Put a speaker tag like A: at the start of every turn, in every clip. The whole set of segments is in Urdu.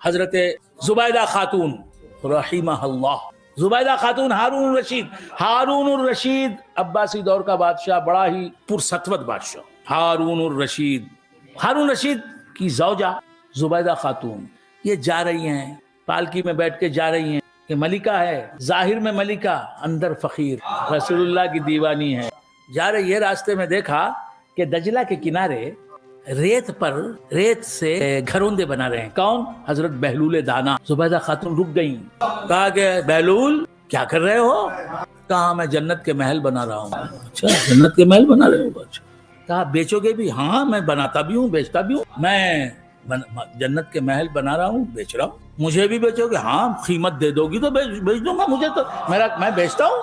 A: حضرت زبیدہ خاتون رحمہ اللہ، زبیدہ خاتون ہارون الرشید عباسی دور کا بادشاہ، بڑا ہی پرسطوت بادشاہ ہارون رشید کی زوجہ زبیدہ خاتون، یہ جا رہی ہیں پالکی میں بیٹھ کے جا رہی ہیں کہ ملکہ ہے، ظاہر میں ملکہ اندر فقیر، رسول اللہ کی دیوانی ہے، جا رہی ہے، راستے میں دیکھا کہ دجلہ کے کنارے ریت سے گھروندے بنا رہے ہیں۔ کون؟ حضرت بہلول دانا۔ زبیدہ خاتون رک گئیں، کہا کہ بہلول کیا کر رہے ہو؟ کہا میں جنت کے محل بنا رہا ہوں۔ اچھا جنت کے محل بنا رہے ہو؟ اچھا۔ کہا بیچو گے بھی؟ ہاں میں بناتا بھی ہوں بیچتا بھی ہوں، میں جنت کے محل بنا رہا ہوں بیچ رہا ہوں، مجھے بھی بیچو گے؟ ہاں قیمت دے دو گی تو بیچ دوں گا، مجھے تو میں بیچتا ہوں،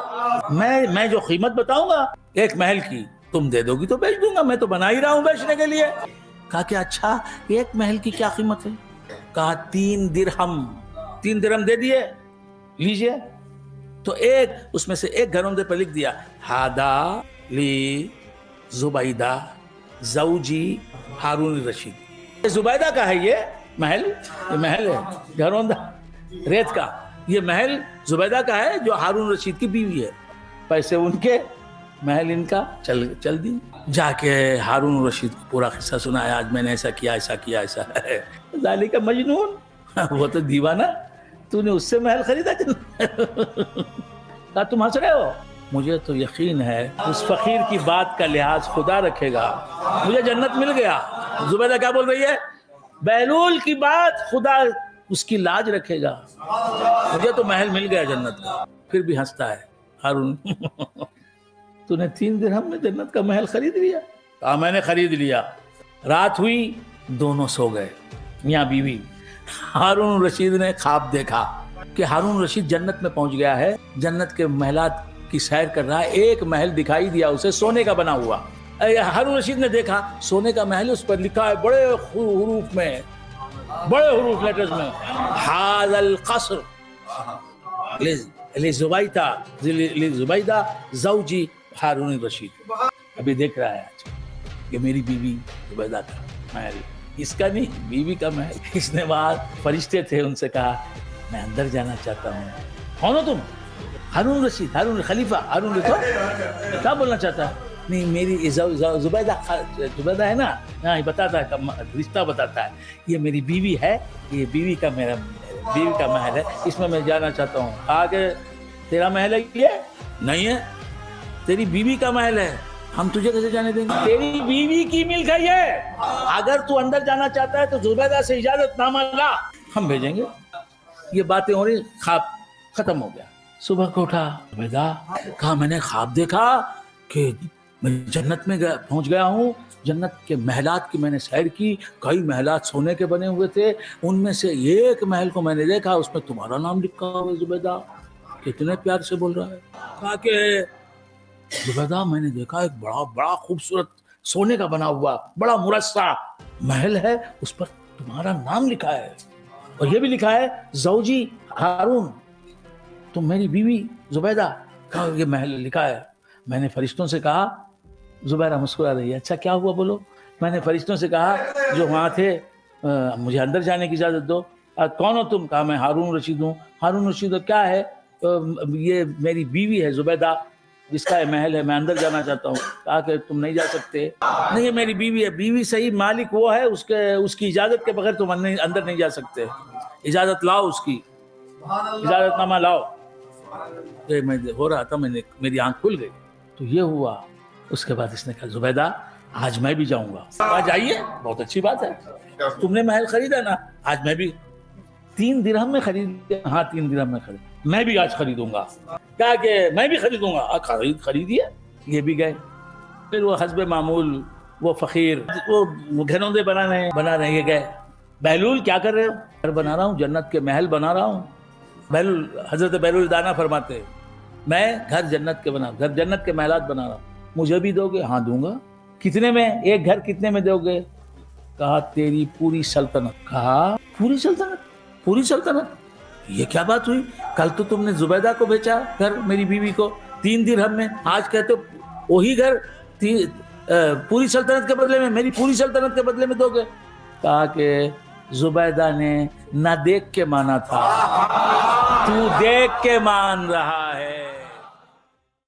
A: میں جو قیمت بتاؤں گا ایک محل کی تم دے دو گی تو بیچ دوں گا، میں تو بنا ہی رہا ہوں بیچنے کے لیے۔ کہا کہ اچھا ایک محل کی کیا قیمت ہے؟ کہا 3 درہم دے دیے، لیجئے۔ تو اس میں سے ایک گھروندے پہ لکھ دیا ہادا لی زبیدہ زوجی ہارون الرشید۔ زبیدہ کا ہے یہ محل ہے گھروندہ ریت کا، یہ محل زبیدہ کا ہے جو ہارون الرشید کی بیوی ہے، پیسے ان کے، محل ان کا، چل دی۔ جا کے ہارون الرشید کو پورا قصہ سنایا، آج میں نے ایسا کیا ایسا ہے۔ ذالک مجنون، وہ تو دیوانہ، تو نے اس سے محل خریدا؟ کہا تم ہنس رہے ہو؟ مجھے تو یقین ہے اس فقیر کی بات کا لحاظ خدا رکھے گا، مجھے جنت مل گیا۔ زبیدہ کیا بول رہی ہے؟ بہلول کی بات خدا اس کی لاج رکھے گا، مجھے تو محل مل گیا جنت کا۔ پھر بھی ہنستا ہے ہارون، تو نے 3 درہم میں جنت کا محل خرید لیا؟ کہا میں نے خرید لیا۔ رات ہوئی، دونوں سو گئے میاں بیوی۔ ہارون الرشید نے خواب دیکھا کہ ہارون الرشید جنت میں پہنچ گیا ہے، جنت کے محلات کی سیر کر رہا ہے، ایک محل دکھائی دیا اسے سونے کا بنا ہوا۔ ہارون الرشید نے دیکھا سونے کا محل، اس پر لکھا ہے بڑے حروف لیٹرز میں ھذا القصر لزبیدہ زوجی ہارون الرشید۔ ابھی دیکھ رہا ہے آج کہ میری بیوی زبیدہ کا محل، اس کا نہیں، بیوی کا محل۔ اس نے وہاں فرشتے تھے، ان سے کہا میں اندر جانا چاہتا ہوں۔ کون ہو تم؟ ہارون رشید، ہارون خلیفہ، ہارون رشید کیا بولنا چاہتا ہے؟ نہیں میری زبیدہ ہے نا، ہاں بتاتا ہے، رشتہ بتاتا ہے، یہ میری بیوی ہے، یہ بیوی کا محل ہے، اس میں جانا چاہتا ہوں۔ آگے تیرا محل ہے؟ یہ نہیں ہے، تیری بیوی کا محل ہے، ہم تجھے کیسے جانے دیں گے؟ تیری بیوی کی ملک ہے یہ، اگر تو اندر جانا چاہتا ہے تو زبیدہ سے اجازت نامہ لا، ہم بھیجیں گے۔ یہ باتیں ہو رہی، خواب ختم ہو گیا۔ صبح کو اٹھا زبیدہ، کہا میں نے خواب دیکھا کہ میں جنت میں پہنچ گیا ہوں، جنت کے محلات کی میں نے سیر کی، کئی محلات سونے کے بنے ہوئے تھے، ان میں سے ایک محل کو میں نے دیکھا، اس میں تمہارا نام لکھا ہوا ہے زبیدہ۔ کتنے پیار سے بول رہا ہے۔ کہا کہ زبیدہ میں نے دیکھا ایک بڑا خوبصورت سونے کا بنا ہوا بڑا مرصع محل ہے، اس پر تمہارا نام لکھا ہے، اور یہ بھی لکھا ہے زوجی ہارون، تم میری بیوی زبیدہ کا یہ محل لکھا ہے۔ میں نے فرشتوں سے کہا، زبیدہ مسکرا رہی ہے، اچھا کیا ہوا بولو؟ میں نے فرشتوں سے کہا جو وہاں تھے مجھے اندر جانے کی اجازت دو۔ کون ہو تم؟ کہا میں ہارون رشید ہوں۔ ہارون رشید کیا ہے؟ یہ میری بیوی ہے زبیدہ، جس کا محل ہے، میں اندر جانا چاہتا ہوں۔ کہا کہ تم نہیں جا سکتے۔ نہیں یہ میری بیوی ہے، بیوی صحیح، مالک وہ ہے، اس کی اجازت کے بغیر تم اندر نہیں جا سکتے، اجازت لاؤ، اس کی اجازت نامہ لاؤ۔ میں ہو رہا تھا، میری آنکھ کھل گئی، تو یہ ہوا۔ اس کے بعد اس نے کہا زبیدہ آج میں بھی جاؤں گا۔ آج آئیے، بہت اچھی بات ہے، تم نے محل خریدا نا، آج میں بھی 3 درہم میں خرید، ہاں 3 درہم میں خرید، میں بھی آج خریدوں گا۔ کہا کہ میں بھی خریدوں گا، خریدیے۔ یہ بھی گئے۔ پھر وہ حسب معمول وہ فقیر وہ گھروندے بنا رہے ہیں، یہ گئے۔ بہلول کیا کر رہے ہو؟ گھر بنا رہا ہوں، جنت کے محل بنا رہا ہوں۔ حضرت بہلول دانا فرماتے ہیں میں گھر جنت کے محلات بنا رہا ہوں، مجھے بھی دو گے؟ ہاں دوں گا۔ کتنے میں؟ ایک گھر کتنے میں دو گے؟ کہا تیری پوری سلطنت۔ کہا پوری سلطنت؟ یہ کیا بات ہوئی؟ کل تو تم نے زبیدہ کو بیچا گھر، میری بیوی کو 3 درہم میں، آج کہتے وہی گھر پوری سلطنت کے بدلے میں، میری پوری سلطنت کے بدلے میں دو گے؟ کہا کہ زبیدہ نے نہ دیکھ کے مانا تھا، تو دیکھ کے مان رہا